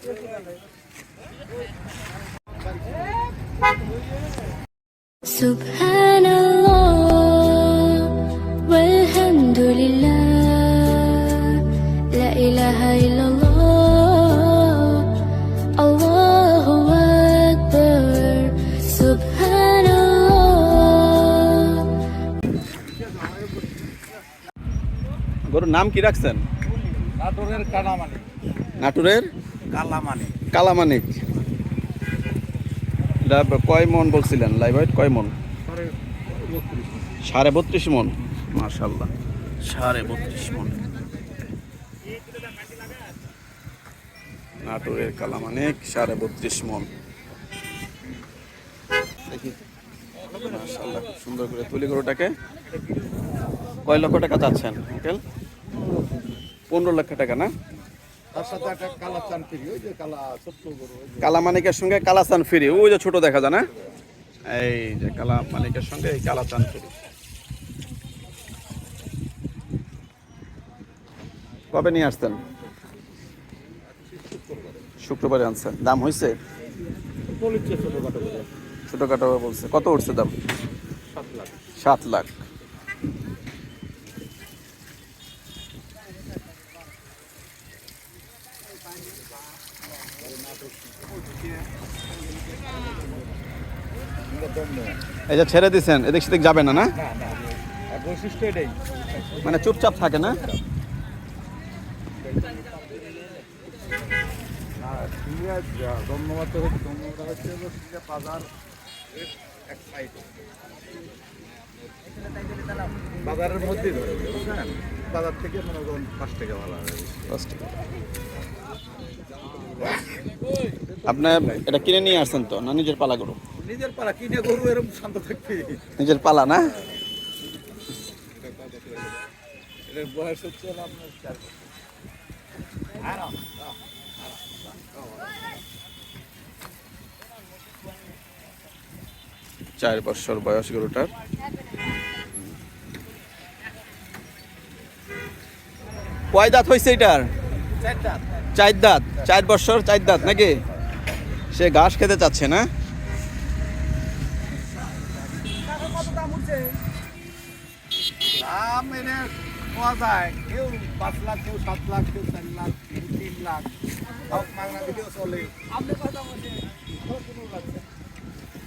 Subhanallah walhamdulillah la ilaha illallah Allahu akbar subhanallah। গরুর নাম কি রাখছেন? নাটোরের কালামানিক। নাটোরের কালামানিক। কালামানিক। এটা কয় মন বলছিলেন? লাইভ ওয়েট কয় মন? 32.5 মন। মাশাআল্লাহ 32.5 মন। নাটোরের কালামানিক 32.5 মন। দেখি মাশাআল্লাহ খুব সুন্দর করে তুলি গরুটাকে। কয় লক্ষ টাকা চাচ্ছেন আঙ্কেল? 15 লক্ষ টাকা না? তার সাথে একটা কালাচান ফ্রি, ওই যে কালা ছোট্ট গরু, কালামানিকের সঙ্গে কালাচান ফ্রি, ওই যে ছোট দেখা যায় না, এই যে কালামানিকের সঙ্গে এই কালাচান ফ্রি। কবে নিয়ে আসতেন? শুক্রবারে আনছেন। দাম হয়েছে? ছোটখাটো বলছে। কত উঠছে দাম? 7 লাখ। এই যে ছেড়ে দিচ্ছেন, এদিক সেদিক যাবে না? না, বৈশিষ্ট্য এটাই, মানে চুপচাপ থাকে না? বাজারের মধ্যে ধরে বুঝছেন, বাজার থেকে মনে করেন 5 টাকা ভালো হবে। আপনি এটা কিনে নিয়ে আসছেন তো, না নিজের পালা গরু? নিজের পালা কিনে গরু এরকম শান্ত থাকবে। নিজের পালা না? এর বয়স হচ্ছে আপনার 4 বছর বয়স গরুটার। কয় দাঁত হয়েছে এটার? 4 দাঁত। 4 বছর 4 দাঁত নাকি? সে ঘাস খেতে চাচ্ছে না? দাম এনে পাওয়া যায়, কেউ 5 লাখ, কেউ 7 লাখ, কেউ 4 লাখ, কেউ 3 লাখ, সব মাংনা দিলেও চলে।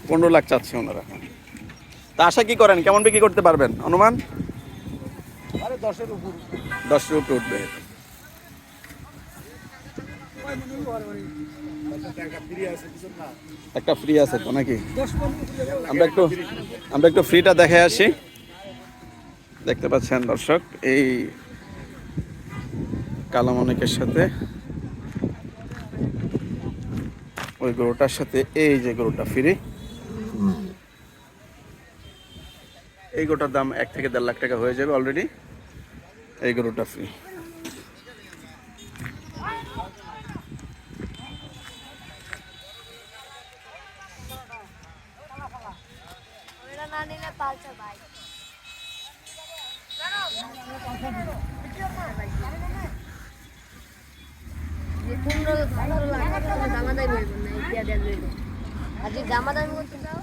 15 লাখ চাচ্ছে ওনারা। তা আশা কি করেন, কেমন বিক্রি করতে পারবেন অনুমান? আরে 10-এর উপর। 10-এর উপরে উঠবে। একটা ফ্রি আছে তো নাকি? আমরা একটু ফ্রিটা দেখে আসি। দেখতে পাচ্ছেন দর্শক, এই কালামানিকের সাথে ওই গরুটার সাথে এই যে গরুটা ফ্রি। এই গরুটার দাম 1 থেকে 1.5 লাখ টাকা হয়ে যাবে অলরেডি। এই গরুটা ফ্রি। দামাদামি করতে দাও।